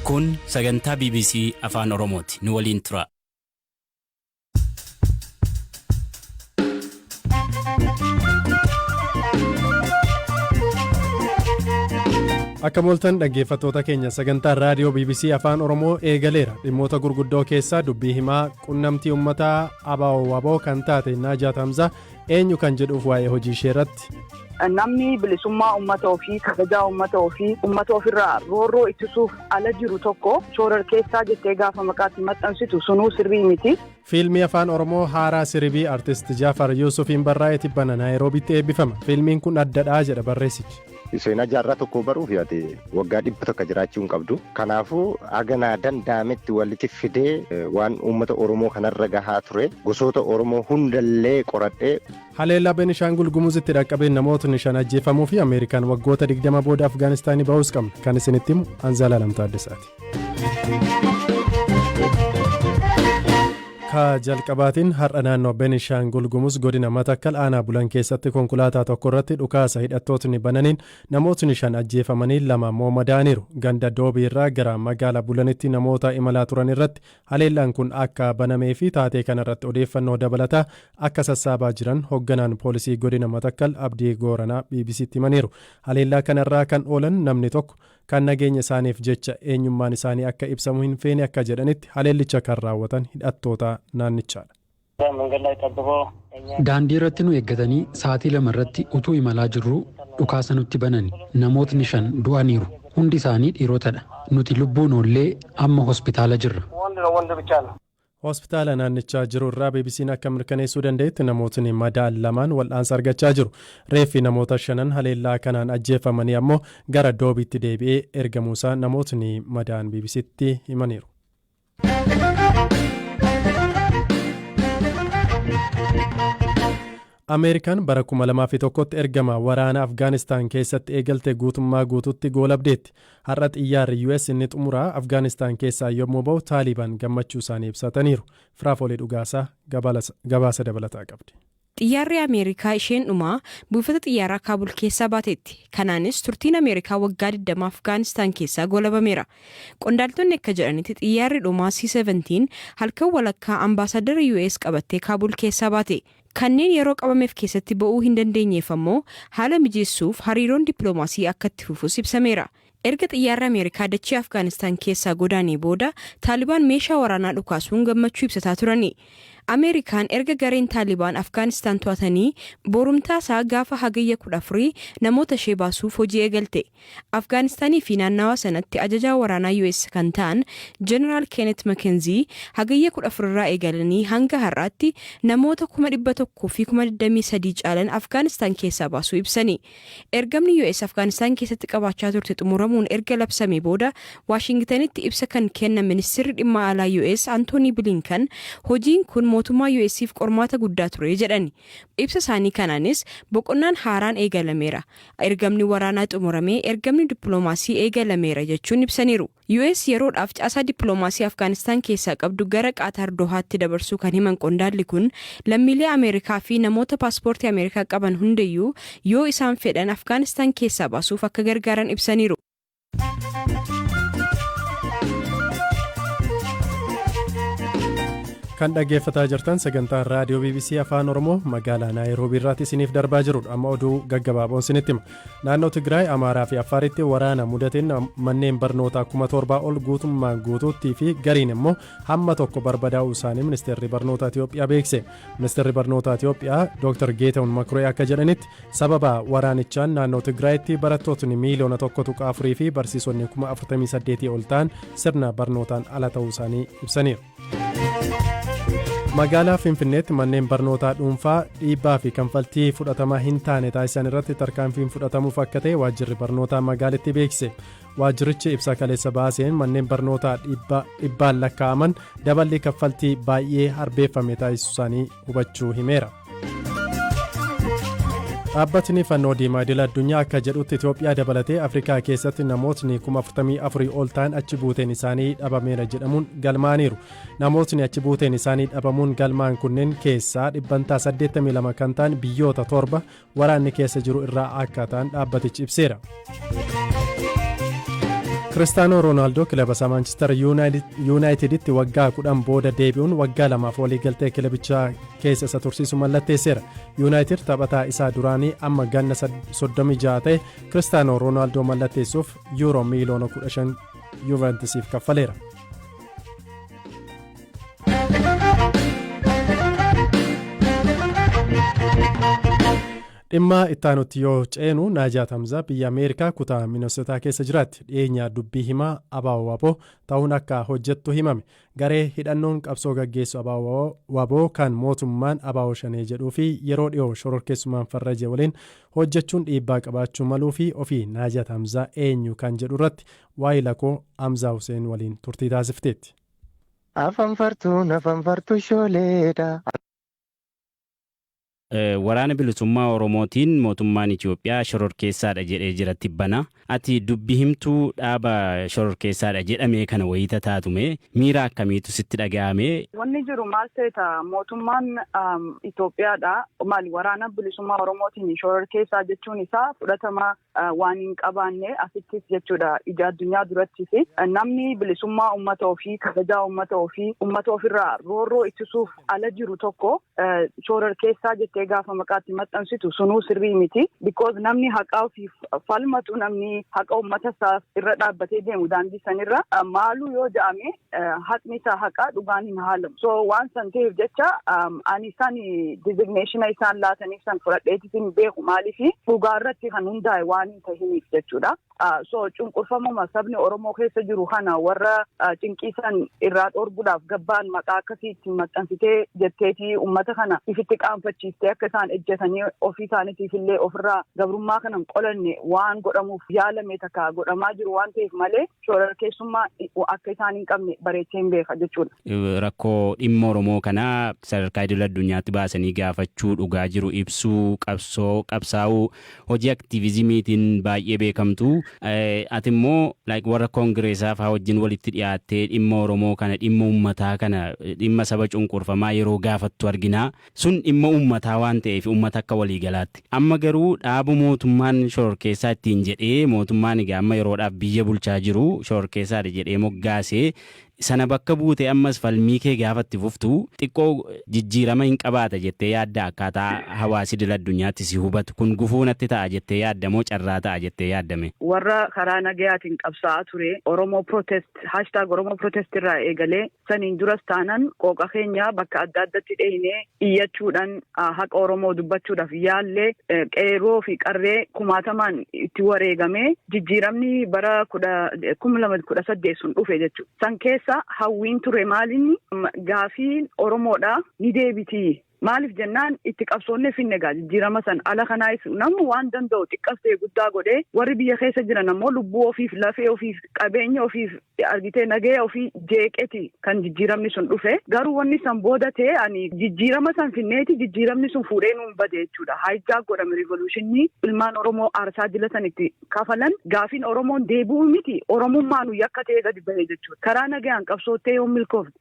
Kun sagantaa BBC Afaan Oromooti. Nu waliin tura. Akka mooltan dhaggeeffattoota keenya sagantaa raadiyoo BBC Afaan Oromoo eegaleera. Dhimmoota gurguddoo keessaa dubbii himaa qunnamtii uummataa ABO kan taate Najaat Hamzaa eenyu kan jedhuuf waa'ee hojii ishee irratti. Namni bilisummaa uummata ofii kabajaa uummata ofii uummata ofirraa roorroo ittisuuf ala jiru tokko shoorar keessaa jettee gaafa maqaatti maxxansitu sunuu sirrii miti. Fiilmii Afaan Oromoo haaraa sirbii artist Jaafar Yuusufiin barraa'ee tibbana Naayiroobitti eebbifama. Fiilmiin kun addadhaa jedha barreessichi. Seenaa jaarraa tokko baruuf yaate waggaa 100 tokko jiraachuu hin qabdu. Kanaafuu haganaa danda'ametti walitti fidee waan uummata Oromoo kanarra gahaa ture gosoota Oromoo hundallee qoradhee. Haleellaa Beenishaangul Gumuzitti dhaqqabeen namootni 5 ajjeefamuu fi Ameerikaan waggoota 20 booda Afgaanistaanii ba'uus qabna. Kan isinitti himu Anzaalaa Lamtaaddesaati. Ka jalqabaatiin har'a naannoo Beenishaangul Gumuz godina Matakkal aanaa bulan keessatti konkolaataa tokko irratti dhukaasa hidhattootni bananiin namootni 5 ajjeefamanii 2 immoo madaaniiru. Ganda Doobii irraa gara magaalaa bulanitti namoota imalaa turan irratti haleellaan kun akka banamee fi taatee kanarratti odeeffannoo dabalataa akka sassaabaa jiran hoogganaan poolisii godina Matakkal Abdii Gooranaa BBC'tti himaniiru. Haleellaa kanarraa kan oolan namni tokko kan nageenya isaaniif jecha eenyummaan isaanii akka ibsamu hin feene akka jedhanitti haleellicha kan raawwatan hidhattoota naannichaadha. Daandii irratti nu eeggatanii sa'aatii 2 irratti utuu imalaa jirru dhukaasa nutti banani. Namootni 5 du'aniiru. Hundi isaanii dhiirotadha. Nuti lubbuun oollee amma hospitaala jirra. Hospitaala naannichaa jiru irraa BBC'n akka mirkaneessuu danda'etti namootni madaan 2 wal'aansa argachaa jiru. Reeffi namoota 5 haleellaa kanaan ajjeefamanii ammoo gara Doobiitti deebi'ee ergamuusaa namootni madaan BBC'tti himaniiru. Ameerikaan bara 2001tti ergama waraana Afgaanistaan keessatti eegalte guutummaa guututti goolabdeetti. Har'a xiyyaarri US inni xumuraa Afgaanistaan keessaa yommuu ba'u Taalibaan gammachuu isaanii ibsataniiru. Firaafolee dhugaasaa gabaasa dabalataa qabdi. Xiyyaarri Ameerikaa isheen dhumaa buufata xiyyaaraa Kaabul keessaa baateetti. Kanaanis turtiin Ameerikaa waggaa 20 Afgaanistaan keessaa goolabameera. Qondaaltonni akka jedhanitti xiyyaarri dhumaa C-17 halkan walakkaa ambaasadara US qabattee Kaabul keessaa baate. Kanneen yeroo qabameef keessatti ba'uu hin dandeenyeef ammoo haala mijeessuuf hariiroon dippiloomaasii akka itti fufus ibsameera. Erga xiyyaarri Ameerikaa dachee Afgaanistaan keessaa godaanee booda Taalibaan meeshaa waraanaa dhukaasuun gammachuu ibsataa turani. Ameerikaan erga gareen Taalibaan Afgaanistaan to'atanii borumtaasaa gaafa hagayya 14 namoota ishee baasuuf hojii eegalte. Afgaanistaanii fi naannawaa sanatti ajajaa waraanaa US kan ta'an Jeneraal Kenneth McKenzie hagayya 14 irraa eegalanii hanga har'aatti namoota 123 caalan Afgaanistaan keessaa baasuu ibsani. Ergamni US Afgaanistaan keessatti qabaachaa turte xumuramuun erga labsamee booda Waashingtanitti ibsa kan kennan ministeerri dhimma alaa US Anthony Blinken hojiin kun mootummaa US'if qormaata guddaa ture jedhani. Ibsa isaanii kanaanis boqonnaan haaraan eegalameera. Ergamni waraanaa xumuramee ergamni dippiloomaasii eegalameera jechuun ibsaniiru. US yeroodhaaf caasaa dippiloomaasii Afgaanistaan keessaa qabdu gara Qaataar Dohaatti dabarsuu kan himan qondaalli kun lammiilee Ameerikaa fi namoota paaspoortii Ameerikaa qaban hundayyuu yoo isaan fedhan Afgaanistaan keessaa baasuuf akka gargaaran ibsaniiru. Kan dhaggeeffataa jirtan sagantaa raadiyoo BBC Afaan Oromoo magaalaa Naayiroobii irraatti isiniif darbaa jirudha. Amma oduu gaggabaaboon isinitti hima. Naannoo Tigraay, Amaaraa fi Affaaritti waraana mudateen manneen barnootaa 7,000 ol guutummaan guutuutti fi gariin immoo hamma tokko barbadaa'uu isaanii ministeerri barnootaa Itiyoophiyaa beekse. Ministeerri barnootaa Itiyoophiyaa Dr. Geetahuun Makuree akka jedhanitti sababa waraanichaan naannoo Tigraayitti barattootni miiliyoona 1.4 fi barsiisonni 48,000 ol ta'an sirna barnootaan ala ta'uu isaanii ibsaniiru. Magaalaa Finfinneetti manneen barnootaa dhuunfaa dhiibbaa fi kanfaltii fudhatamaa hin taane taasisan irratti tarkaanfiin fudhatamuuf akka ta'e waajjirri barnootaa magaalittii beekse. Waajjirichi ibsa kaleessa baaseen manneen barnootaa dhibbaan lakkaa'aman daballi kaffaltii baay'ee harbeeffame taasisuu isaanii hubachuu himeera. Dhaabbatni fannoo diimaa idil addunyaa akka jedhutti Itoophiyaa dabalatee Afrikaa keessatti namootni 44,000 ol ta'an achi buuteen isaanii dhabameera jedhamuun galmaaniiru. Namootni achi buuteen isaanii dhabamuun galmaan kunneen keessaa 82 kan ta'an biyyoota 7 waraanni keessa jiru irraa akka ta'an dhaabbatichi ibseera. Kiristaanoo Roonaaldoo kilaba isaa Maanchister Yuunaayiteditti waggaa 10 booda deebi'uun waggaa 2 waliigaltee kilabichaa keessa isa tursiisu mallatteesseera. Yuunaayitid taphataa isaa duraanii amma ganna 36 ta'e Kiristaanoo Roonaaldoo mallatteessuuf yuuroo miiliyoona 15 Yuventusiif kaffaleera. dhimma ittaanutti yoo ceenu Naajaat Hamzaa biyya Ameerikaa kutaa Minnesotaa keessa jiraatti. Dhiyeenya dubbii himaa Abaawo Waboo ta'uun akka hojjettu himame. Garee hidhannoon qabsoo gaggeessu Abaawo Waboo kan mootummaan Abaawo Shanee jedhuu fi yeroo dhiyoo shororkeessummaan farrajee waliin hojjechuun dhiibbaa qabaachuu maluu fi ofii Naajaat Hamzaa eenyu kan jedhu irratti waa'ee lakoo Hamzaa Huseen waliin turtii taasifteetti. Afanfartuu shooleedha. Waraana bilisummaa Oromootiin mootummaan Itoophiyaa shororkeessaadha jedhee jira tibbana. Ati dubbii himtuu dhaaba shororkeessaadha jedhamee kana wayita taatume miira akkamiitu sitti dhaga'ame? Wanni jiru maal ta'eeta mootummaan Itoophiyaadha. Maali waraana bilisummaa Oromootiin shororkeessaa jechuun isaa fudhatama waan hin qabaanne asittis jechuudha. Ija addunyaa durattis namni bilisummaa uummata ofii kabajaa uummata ofii uummata ofirraa roorroo ittisuuf ala jiru tokko shororkeessaa jettee gaafa maqaatti maxxansitu sunuu sirrii miti. Because namni haqaa ofiif falmatu namni haqa uummata isaaf irra dhaabbatee deemu daandii sanirra maaluu yoo jedhame haqni isaa haqa dhugaan hin haalamu. So waan san ta'eef jecha ani isaan designation isaan laataniif san fudhadheetiin beeku maaliifi dhugaa irratti kan hundaa'e waan hin tahiniif jechuudha. So cunqurfamuma sabni Oromoo keessa jiru kana warra cinqiisan irraa dhorguudhaaf gabbaan maqaa akkasii ittiin maxxansitee jetteetii uummata kana ifitti qaanfachiistee akka isaan ejjetanii ofii isaaniitiif illee ofirraa gabrummaa kanan qolanne waan godhamuuf yaalame takka godhamaa jiru waan ta'eef malee shororkeessummaa akka isaan hin qabne bareechee hin beeka jechuudha. Rakkoo dhimma Oromoo kanaa sadarkaa idil addunyaatti baasanii gaafachuu dhugaa jiru ibsuu qabsaa'uu hojii aktiivizimiitiin baay'ee beekamtu. Ati immoo warra koongireesaa fa'aa wajjin walitti dhiyaattee dhimma Oromoo kana dhimma uummataa kana dhimma saba cunqurfamaa yeroo gaafattu arginaa sun dhimma uummataa waan ta'eef uummata akka waliigalaatti. Amma garuu dhaabu mootummaan shororkeessaa ittiin jedhee mootummaan egaa amma yeroodhaaf biyya bulchaa jiru shororkeessaadha jedhee moggaasee sana bakka buute ammas falmii kee gaafatti fuftu xiqqoo jijjiirama hin qabaata jettee yaadda akkaataa hawaasi idil addunyaatti si hubatu kun gufuu natti ta'a jettee yaadda moo carraa ta'a jettee yaaddame? Warra karaa nagayaatiin qabsaa'aa ture Oromoo protest #Oromoo protest irraa eegalee saniin duras taanan qooqa keenya bakka adda addatti dheeyinee iyyachuudhaan haqa Oromoo dubbachuudhaaf yaallee qeerroo fi qarree kumaatamaan itti wareegamee jijjiiramni bara 2018 sun dhufe jechuudha. San keessa hawwiin ture maalinni gaafii Oromoodha ni deebitii. Maaliif jennaan itti qabsoonne finne jijjiirama san ala kanaayis namni waan danda'u xiqqastee guddaa godhee warri biyya keessa jiran ammoo lubbuu ofiif lafee ofiif qabeenya ofiif argitee nagaya ofii jeeqeti kan jijjiiramni sun dhufe garuu wanni san booda ta'e ani jijjiirama san finneeti jijjiiramni sun fuudhee nuun bade jechuudha. Haayijaa godhame rivoluushinii ilmaan Oromoo aarsaa jilatan itti kafalan gaafiin Oromoon deebi'uu miti Oromummaa nu yakka ta'e gadi bahee jechuudha. Karaa nagayaan qabsoottee yoo milkoofte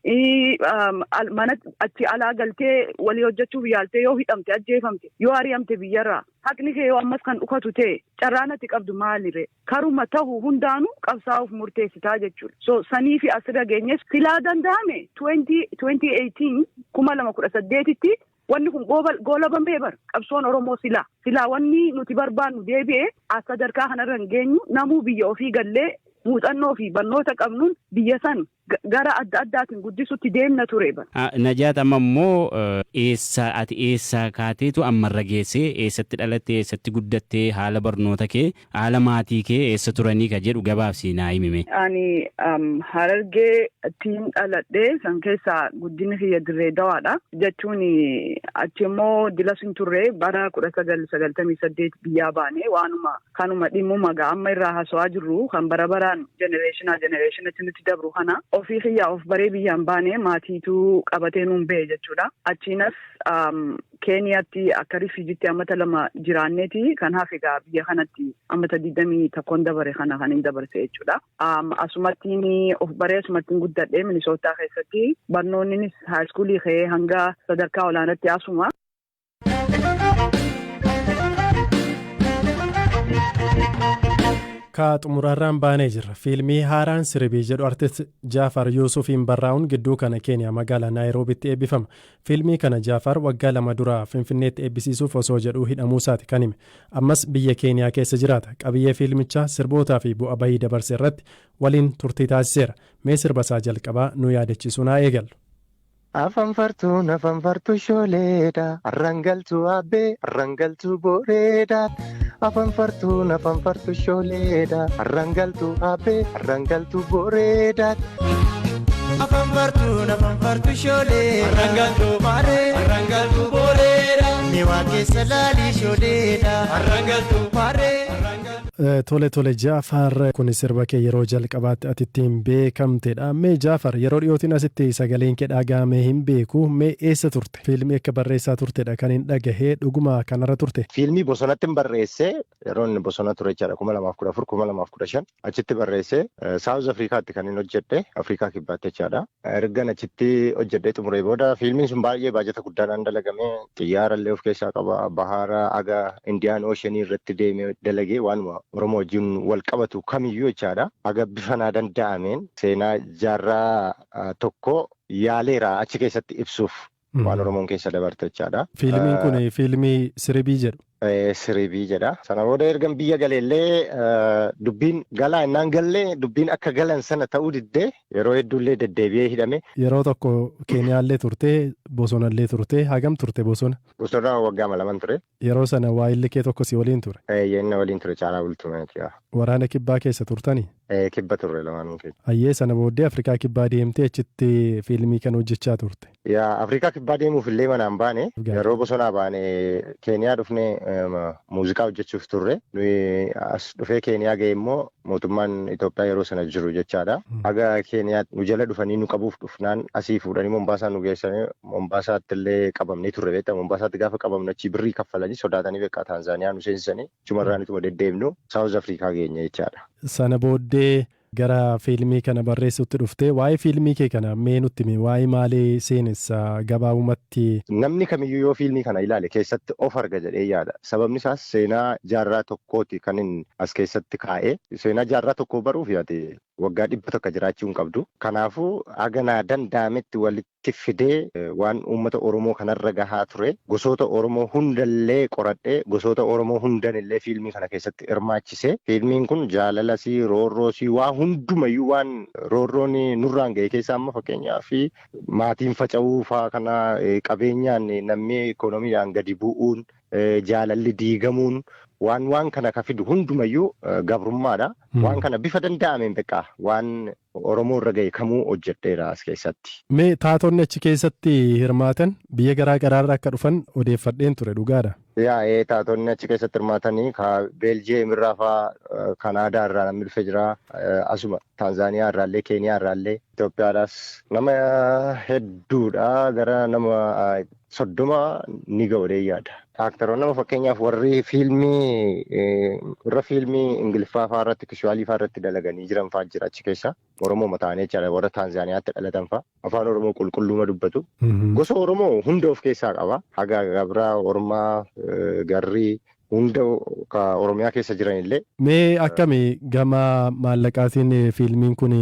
mana achi alaa galtee walii hojjechuuf yaaltee yoo hidhamte ajjeefamte yoo ari'amte biyyarraa haqni kee yoo ammas kan dhukatu ta'e carraan ati qabdu maalire karuma ta'uu hundaanuu qabsaa'uuf murteessitaa jechuudha. So sanii fi asirra geenyes silaa danda'ame 2018 2018tti wanni kun goolabamee bar qabsoon Oromoo silaa wanni nuti barbaannu deebi'ee as sadarkaa kanarra hin geenyu namuu biyya ofii gallee muuxannoo fi barnoota qabnuun biyya san gara adda addaatiin guddisutti deemna ture. Najaat amma immoo ati eessaa kaateetu ammarra geessee eessatti dhalattee eessatti guddattee haala barnoota kee haala maatii kee eessa turanii ka jedhu gabaabsi naa himime. Ani Harargee ittiin dhaladhee san keessaa guddina kiyya Dirree Dawaadha jechuun achi immoo dilasin turre bara 1998 biyyaa baanee waanuma kanuma dhimmuma amma irraa haasawaa jirru kan bara baraan generationitti nuti dabru kana. Ofii kiyyaa of baree biyyaan baanee maatiitu qabatee nuun ba'e jechuudha. Achiinas Keeniyaatti akka rifiijitti ammata 2 jiraanneeti kan hafe egaa biyya kanatti ammata 21 dabare kana kan hin dabarse jechuudha. Asumattiin of baree asumattiin guddadhee Minisootaa keessatti barnoonnis haayiskuulii ka'ee hanga sadarkaa olaanaatti asuma. Ka xumurarraan baanee jirra. Fiilmii haaraan Siribii jedhu artist Jaafar Yuusufiin barraa'uun gidduu kana Keeniyaa magaalaa Naayiroobitti eebbifama. Fiilmii kana Jaafar waggaa 2 dura Finfinneetti eebbisiisuuf osoo jedhuu hidhamuusaati kan hime. Ammas biyya Keeniyaa keessa jiraata. Qabiyyee fiilmichaa sirbootaa fi bu'a bahii dabarse irratti waliin turtii taasiseera. Mee sirbasaa jalqabaa nu yaadachiisuu naa eegallu. Afanfartuu shooleedha arrangaltuu abbee arrangaltuu boreedha. Afanfartuu shooleedha arrangaltuu abbee arrangaltuu boreedha. Afanfartuu shoolee arrangaltuu maaree arrangaltuu boreedha. Ni waaqessa laalii shooleedha arrangaltuu maaree. Tole Jaafar kun sirba kee yeroo jalqabaatti ati ittiin beekamtedha. Mee Jaafar yeroo dhiyootiin asitti sagaleen kee dhagahamee hin beeku. Mee eessa turte? Fiilmii akka barreessaa turtedha kan hin dhagahee dhuguma kanarra turte? Fiilmii bosonatti hin barreesse yeroo inni bosona ture jechaadha 2014-2015 achitti barreesse Saawuz Afrikaatti kan hin hojjedhe Afrikaa kibbaatti jechaadha. Ergan achitti hojjedhee xumuree booda fiilmiin sun baay'ee baajata guddaadhaan dalagame xiyyaarallee of keessaa qaba bahaara aga Indiyaan Ooshenii irratti deemee dalagee waanuma Oromoo wajjin wal qabatu kamiyyuu jechaadha. Aga bifanaa danda'ameen seenaa jaarraa tokko yaaleera achi keessatti ibsuuf waan Oromoon keessa dabarte jechaadha. Fiilmiin kun fiilmii Siribii jedhu. Siribii jedha. Sana booda ergan biyya galeellee dubbiin galaa innaan gallee dubbiin akka galan sana ta'uu diddee yeroo hedduullee deddeebi'ee hidhame. Yeroo tokko Keeniyaallee turte bosonallee turte hagam turte bosona? Bosona waggaa 2 ture. Yeroo sana waayilli kee tokko si waliin ture? Yenna waliin ture caalaa bultumeeti. Waraana kibbaa keessa turtanii? Kibba turre lamaanuu keessa. Ayyee sana booddee Afrikaa kibbaa deemtee achitti fiilmii kan hojjechaa turte? Afrikaa kibbaa deemuuf illee manaan baane yeroo bosonaa baane Keeniyaa dhufnee muuziqaa hojjechuuf turre nuyi as dhufee Keeniyaa ga'e immoo mootummaan Itoophiyaa yeroo sana jiru jechaadha. Aga Keeniyaa nu jala dhufanii nu qabuuf dhufnaan asii fuudhanii Mombaasaa nu geessanii Mombaasaatti illee qabamnee turre beektaa Mombaasaatti gaafa qabamnu achi birrii kaffalanii sodaatanii beekaa Taanzaaniyaa nu seensisanii chumarraanitu deddeebinu Saawuz Afrikaa geenye jechaadha. Sana booddee gara fiilmii kana barreessuutti dhuftee waa'ee fiilmii kee kana mee nutti himi waa'ee maalii seenessa gabaabumatti? Namni kamiyyuu yoo fiilmii kana ilaale keessatti of arga jedhee yaada. Sababni isaas seenaa jaarraa tokkooti kan inni as keessatti kaa'ee seenaa jaarraa tokkoo baruuf yaade waggaa 100 jiraachuu hin qabdu. Kanaafuu haganaa danda'ametti walitti fidee waan uummata Oromoo kanarra gahaa ture gosoota Oromoo hundallee qoradhee gosoota Oromoo hundanillee fiilmii kana keessatti hirmaachisee fiilmiin kun jaalalasii roorroosii waa hundumayyuu waan roorroon nurraan ga'e keessaa amma fakkeenyaa fi maatiin faca'uu fa'aa kana qabeenyaan namni ikoonomiidhaan gadi bu'uun jaalalli diigamuun waan kana ka fidu hundumayyuu gabrummaadha. Waan kana bifa danda'ameen beekaa waan Oromoo irra ga'e kamuu hojjedheera as keessatti. Mee taatonni achi keessatti hirmaatan biyya garaa garaarraa akka dhufan odeeffadheen ture dhugaadha. Taatonni achi keessatti hirmaatanii ka Beeljiyeem irraa fa'aa Kanaadaa irraa namni dhufe jira. Asuma Taanzaaniyaa irraallee Keeniyaa irraallee Itoophiyaadhaas nama hedduudha gara nama 30 ni ga'u yaada. Aktoroonni nama fakkeenyaaf warri fiilmii Ingiliffaa fa'aa irratti kiswaalii fa'aa irratti dalaganii jiran fa'aa jira achi keessa. Oromoo mataanii jechaadha warra Taanzaaniyaatti dhalatan fa'aa afaan Oromoo qulqulluma dubbatu. Gosa Oromoo hunda of keessaa qaba. Haga Gabraa, Ormaa, Garrii hunda Oromiyaa keessa jiran illee. Mee akkami gama maallaqaatiin fiilmiin kun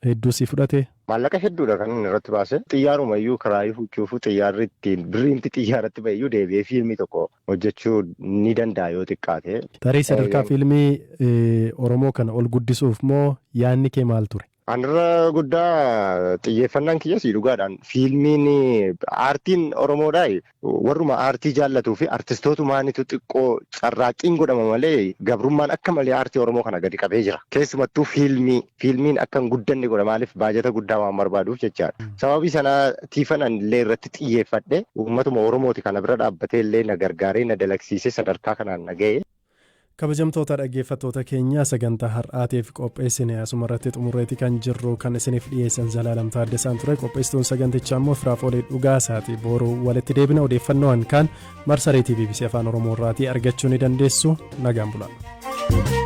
hedduu si fudhate? Maallaqa hedduudha kan inni irratti baase. Xiyyaarumayyuu karaa huccuufu xiyyaarri ittiin birriinti xiyyaaratti bayyuu deebi'ee fiilmii tokko hojjechuu ni danda'a yoo xiqqaate. Tarii sadarkaa fiilmii Oromoo kana ol guddisuuf moo yaadni kee maal ture? Anarra guddaa xiyyeeffannaan kiyya sii dhugaadhaan fiilmiin aartiin Oromoodhaa warruma aartii jaallatuu fi artistootumaanitu xiqqoo carraaqqiin godhama malee gabrummaan akka malee aartii Oromoo kana gadi qabee jira. Keessumattuu fiilmiin akka hin guddanne godha maaliif baajata guddaa waan barbaaduuf jechaadha. Sababii sanaatiifan illee irratti xiyyeeffadhe uummatuma Oromooti kana bira dhaabbatee illee na gargaaree na dalagsiisee sadarkaa kanaan na ga'e. Kabajamtoota dhaggeeffattoota keenya sagantaa har'aatiif qopheessine asuma irratti xumurreeti kan jirru kan isiniif dhiyeessan Zalaalam Taaddasaan ture. Qopheessituun sagantichaa immoo Firaafolee Dhugaasaati. Booruu walitti deebina odeeffannoon kan marsareetii BBC Afaan Oromoo irraatii argachuu ni dandeessu. Nagaan bulaa.